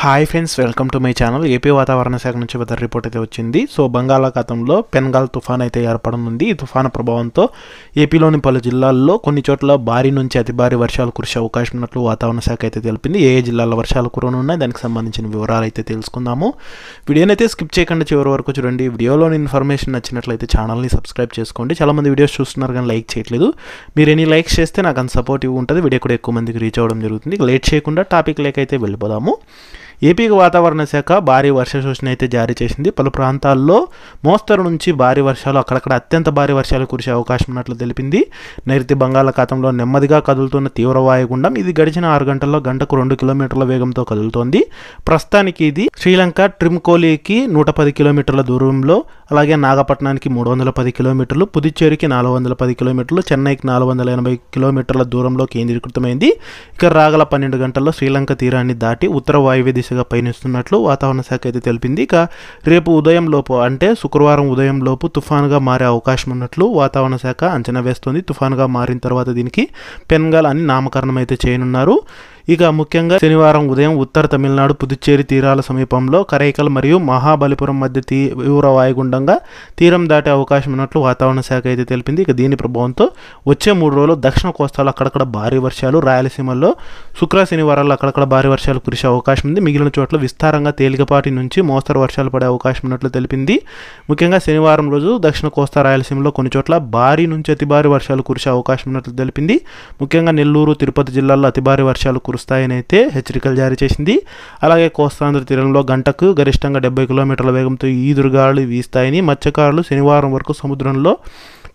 Hi friends, welcome to my channel. AP వాతావరణ శాఖ నుంచి వెదర్ రిపోర్ట్ అయితే వచ్చింది. సో బంగాళాఖాతంలో పెన్గాల్ తుఫాన్ అయితే ఏర్పడనుంది. ఈ తుఫాను ప్రభావంతో ఏపీలోని పలు జిల్లాల్లో కొన్ని చోట్ల భారీ నుంచి అతి భారీ వర్షాలు కురిసే అవకాశం ఉన్నట్లు వాతావరణ శాఖ అయితే తెలిపింది. ఏ జిల్లాల్లో వర్షాలు కురనున్నాయి, దానికి సంబంధించిన వివరాలు అయితే తెలుసుకుందాము. వీడియోని అయితే స్కిప్ చేయకుండా చివరి వరకు చూడండి. వీడియోలోని ఇన్ఫర్మేషన్ నచ్చినట్లయితే ఛానల్ని సబ్స్క్రైబ్ చేసుకోండి. చాలామంది వీడియోస్ చూస్తున్నారు కానీ లైక్ చేయట్లేదు. మీరు ఎన్ని లైక్స్ చేస్తే నాకు అంత సపోర్టివ్ ఉంటుంది. వీడియో కూడా ఎక్కువ మందికి రీచ్ అవ్వడం జరుగుతుంది. లేట్ చేయకుండా టాపిక్ లేక అయితే వెళ్ళిపోదాము. ఏపీకి వాతావరణ శాఖ భారీ వర్ష సూచన అయితే జారీ చేసింది. పలు ప్రాంతాల్లో మోస్తరు నుంచి భారీ వర్షాలు, అక్కడక్కడ అత్యంత భారీ వర్షాలు కురిసే అవకాశం ఉన్నట్లు తెలిపింది. నైరుతి బంగాళాఖాతంలో నెమ్మదిగా కదులుతున్న తీవ్ర వాయుగుండం ఇది గడిచిన 6 గంటల్లో గంటకు 2 కిలోమీటర్ల వేగంతో కదులుతోంది. ప్రస్తుతానికి ఇది శ్రీలంక ట్రిమ్కోలీకి 110 కిలోమీటర్ల దూరంలో, అలాగే నాగపట్నానికి 310 కిలోమీటర్లు, పుదుచ్చేరికి 410 కిలోమీటర్లు, చెన్నైకి 480 కిలోమీటర్ల దూరంలో కేంద్రీకృతమైంది. ఇక రాగల 12 గంటల్లో శ్రీలంక తీరాన్ని దాటి ఉత్తర వాయువ్య దిశగా పయనిస్తున్నట్లు వాతావరణ శాఖ అయితే తెలిపింది. ఇక రేపు ఉదయం లోపు, అంటే శుక్రవారం ఉదయం లోపు తుఫానుగా మారే అవకాశం ఉన్నట్లు వాతావరణ శాఖ అంచనా వేస్తోంది. తుఫానుగా మారిన తర్వాత దీనికి పెన్గాల్ అని నామకరణం అయితే చేయనున్నారు. ఇక ముఖ్యంగా శనివారం ఉదయం ఉత్తర తమిళనాడు పుదుచ్చేరి తీరాల సమీపంలో కరైకల్ మరియు మహాబలిపురం మధ్య తీవ్ర వాయుగుండంగా తీరం దాటే అవకాశం ఉన్నట్లు వాతావరణ శాఖ అయితే తెలిపింది. ఇక దీని ప్రభావంతో వచ్చే 3 రోజులు దక్షిణ కోస్తాలో అక్కడక్కడ భారీ వర్షాలు, రాయలసీమలో శుక్ర శనివారాల్లో అక్కడక్కడ భారీ వర్షాలు కురిసే అవకాశం ఉంది. మిగిలిన చోట్ల విస్తారంగా తేలికపాటి నుంచి మోస్తరు వర్షాలు పడే అవకాశం ఉన్నట్లు తెలిపింది. ముఖ్యంగా శనివారం రోజు దక్షిణ కోస్తా రాయలసీమలో కొన్ని చోట్ల భారీ నుంచి అతి భారీ వర్షాలు కురిసే అవకాశం ఉన్నట్లు తెలిపింది. ముఖ్యంగా నెల్లూరు, తిరుపతి జిల్లాల్లో అతి భారీ వర్షాలు కురుస్తాయని అయితే హెచ్చరికలు జారీ చేసింది. అలాగే కోస్తాంధ్ర తీరంలో గంటకు గరిష్టంగా 70 కిలోమీటర్ల వేగంతో ఈదురుగాలు వీస్తాయని, మత్స్యకారులు శనివారం వరకు సముద్రంలో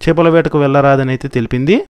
చేపల వేటకు వెళ్లరాదని అయితే తెలిపింది.